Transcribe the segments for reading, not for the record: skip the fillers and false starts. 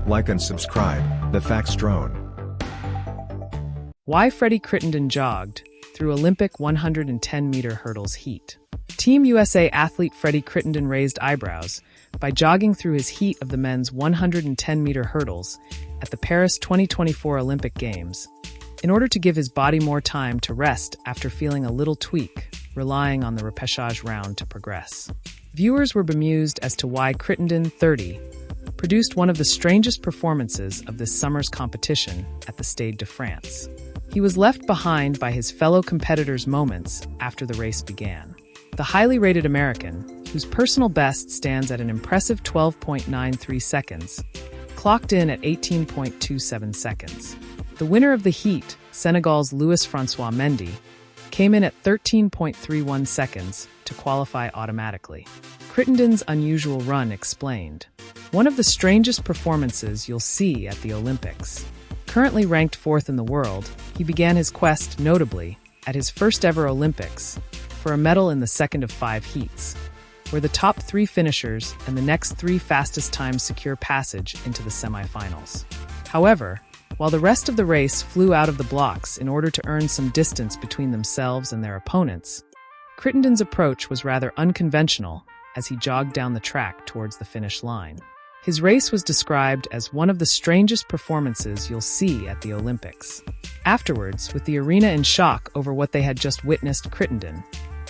Like and subscribe, The Facts Drone. Why Freddie Crittenden jogged through Olympic 110-meter hurdles heat. Team USA athlete Freddie Crittenden raised eyebrows by jogging through his heat of the men's 110-meter hurdles at the Paris 2024 Olympic Games, in order to give his body more time to rest after feeling a little tweak, relying on the repechage round to progress. Viewers were bemused as to why Crittenden, 30, produced one of the strangest performances of this summer's competition at the Stade de France. He was left behind by his fellow competitors moments after the race began. The highly rated American, whose personal best stands at an impressive 12.93 seconds, clocked in at 18.27 seconds. The winner of the heat, Senegal's Louis-François Mendy, came in at 13.31 seconds to qualify automatically. Crittenden's unusual run explained. One of the strangest performances you'll see at the Olympics. Currently ranked 4th in the world, he began his quest, notably, at his first ever Olympics, for a medal in the second of 5 heats, where the top 3 finishers and the next 3 fastest times secure passage into the semifinals. However, while the rest of the race flew out of the blocks in order to earn some distance between themselves and their opponents, Crittenden's approach was rather unconventional as he jogged down the track towards the finish line. His race was described as one of the strangest performances you'll see at the Olympics. Afterwards, with the arena in shock over what they had just witnessed, Crittenden,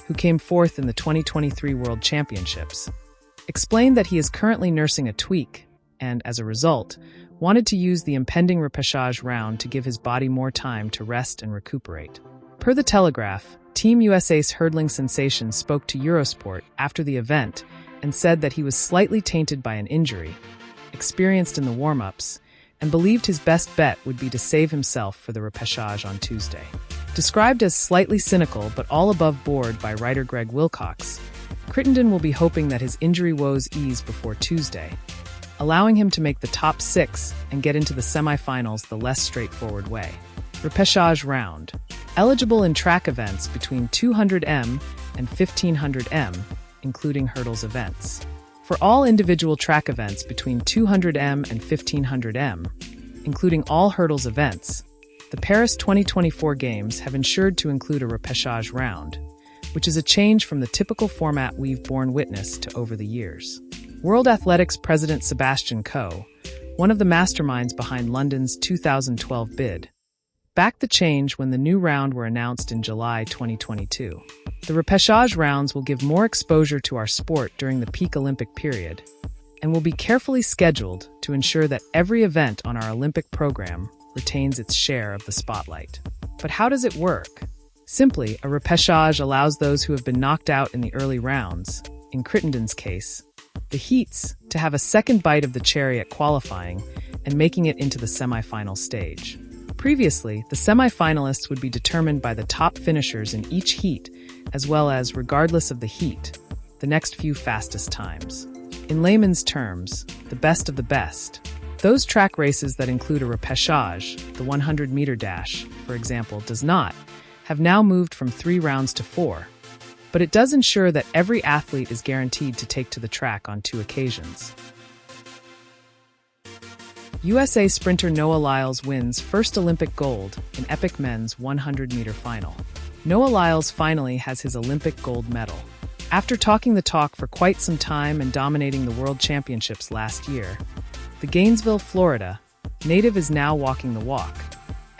who came 4th in the 2023 World Championships, explained that he is currently nursing a tweak and, as a result, wanted to use the impending repechage round to give his body more time to rest and recuperate. Per The Telegraph, Team USA's hurdling sensation spoke to Eurosport after the event and said that he was slightly tainted by an injury, experienced in the warm-ups, and believed his best bet would be to save himself for the repechage on Tuesday. Described as slightly cynical but all above board by writer Greg Wilcox, Crittenden will be hoping that his injury woes ease before Tuesday, allowing him to make the top 6 and get into the semifinals the less straightforward way. Repechage round. Eligible in track events between 200m and 1500m, including hurdles events. For all individual track events between 200m and 1500m, including all hurdles events, the Paris 2024 Games have ensured to include a repechage round, which is a change from the typical format we've borne witness to over the years. World Athletics President Sebastian Coe, one of the masterminds behind London's 2012 bid, backed the change when the new round were announced in July 2022. The repechage rounds will give more exposure to our sport during the peak Olympic period and will be carefully scheduled to ensure that every event on our Olympic program retains its share of the spotlight. But how does it work? Simply, a repechage allows those who have been knocked out in the early rounds, in Crittenden's case, the heats, to have a second bite of the cherry at qualifying and making it into the semifinal stage. Previously, the semifinalists would be determined by the top finishers in each heat, as well as, regardless of the heat, the next few fastest times. In layman's terms, the best of the best. Those track races that include a repechage, the 100-meter dash, for example, does not, have now moved from 3 rounds to 4. But it does ensure that every athlete is guaranteed to take to the track on 2 occasions. USA sprinter Noah Lyles wins first Olympic gold in epic men's 100-meter final. Noah Lyles finally has his Olympic gold medal. After talking the talk for quite some time and dominating the World Championships last year, the Gainesville, Florida native is now walking the walk,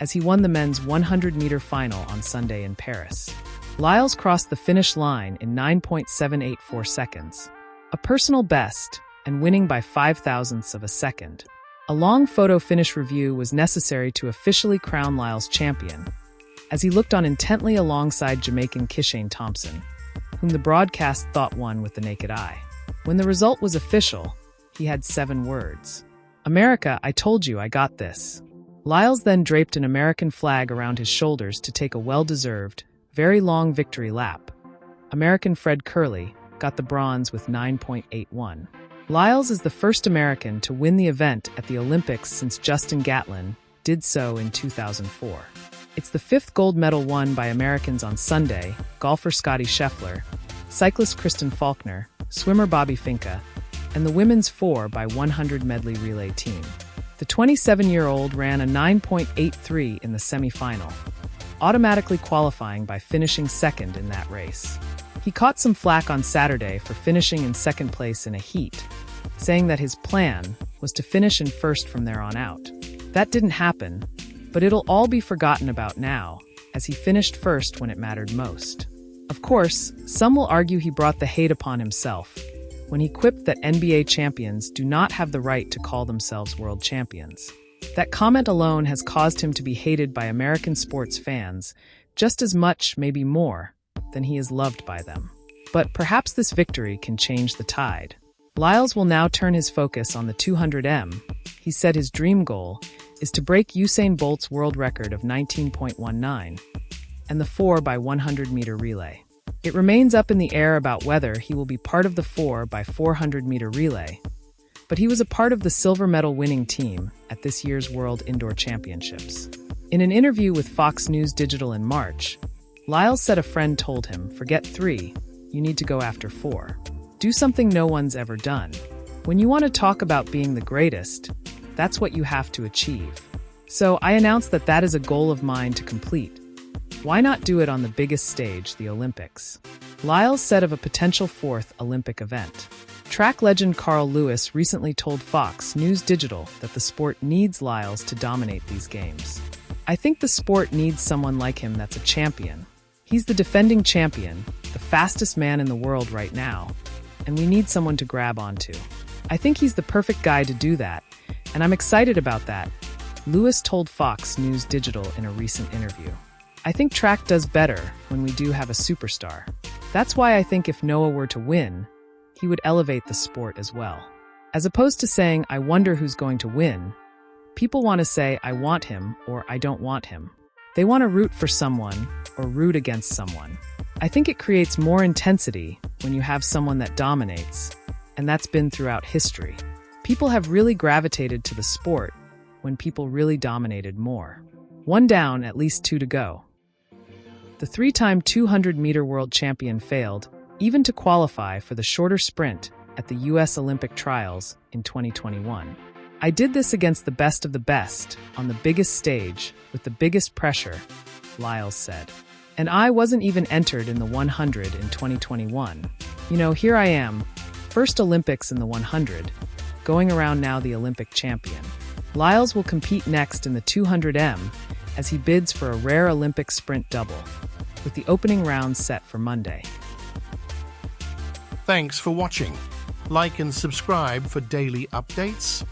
as he won the men's 100-meter final on Sunday in Paris. Lyles crossed the finish line in 9.784 seconds, a personal best, and winning by 0.005 of a second. A long photo finish review was necessary to officially crown Lyles champion, as he looked on intently alongside Jamaican Kishane Thompson, whom the broadcast thought won with the naked eye. When the result was official, he had 7 words. "America, I told you I got this." Lyles then draped an American flag around his shoulders to take a well-deserved, very long victory lap. American Fred Curley got the bronze with 9.81. Lyles is the first American to win the event at the Olympics since Justin Gatlin did so in 2004. It's the 5th gold medal won by Americans on Sunday: golfer Scottie Scheffler, cyclist Kristen Faulkner, swimmer Bobby Finke, and the women's 4x100 medley relay team. The 27-year-old ran a 9.83 in the semifinal, automatically qualifying by finishing second in that race. He caught some flack on Saturday for finishing in second place in a heat, saying that his plan was to finish in first from there on out. That didn't happen, but it'll all be forgotten about now, as he finished first when it mattered most. Of course, some will argue he brought the hate upon himself when he quipped that NBA champions do not have the right to call themselves world champions. That comment alone has caused him to be hated by American sports fans just as much, maybe more, than he is loved by them. But perhaps this victory can change the tide. Lyles will now turn his focus on the 200m. He said his dream goal is to break Usain Bolt's world record of 19.19 and the 4x100-meter relay. It remains up in the air about whether he will be part of the 4x400-meter relay, but he was a part of the silver medal winning team at this year's World Indoor Championships. In an interview with Fox News Digital in March, Lyles said a friend told him, "Forget 3, you need to go after 4. Do something no one's ever done. When you want to talk about being the greatest, that's what you have to achieve. So I announced that that is a goal of mine to complete. Why not do it on the biggest stage, the Olympics?" Lyles said of a potential 4th Olympic event. Track legend Carl Lewis recently told Fox News Digital that the sport needs Lyles to dominate these games. "I think the sport needs someone like him that's a champion. He's the defending champion, the fastest man in the world right now, and we need someone to grab onto. I think he's the perfect guy to do that, and I'm excited about that," Lewis told Fox News Digital in a recent interview. "I think track does better when we do have a superstar. That's why I think if Noah were to win, he would elevate the sport as well. As opposed to saying, 'I wonder who's going to win,' people want to say, 'I want him' or 'I don't want him.' They want to root for someone or root against someone. I think it creates more intensity when you have someone that dominates, and that's been throughout history. People have really gravitated to the sport when people really dominated more. 1 down, at least 2 to go." The 3-time 200-meter world champion failed even to qualify for the shorter sprint at the U.S. Olympic trials in 2021. "I did this against the best of the best on the biggest stage with the biggest pressure," Lyles said. "And I wasn't even entered in the 100 in 2021. You know, here I am, first Olympics in the 100, going around now the Olympic champion." Lyles will compete next in the 200m as he bids for a rare Olympic sprint double, with the opening round set for Monday. Thanks for watching. Like and subscribe for daily updates.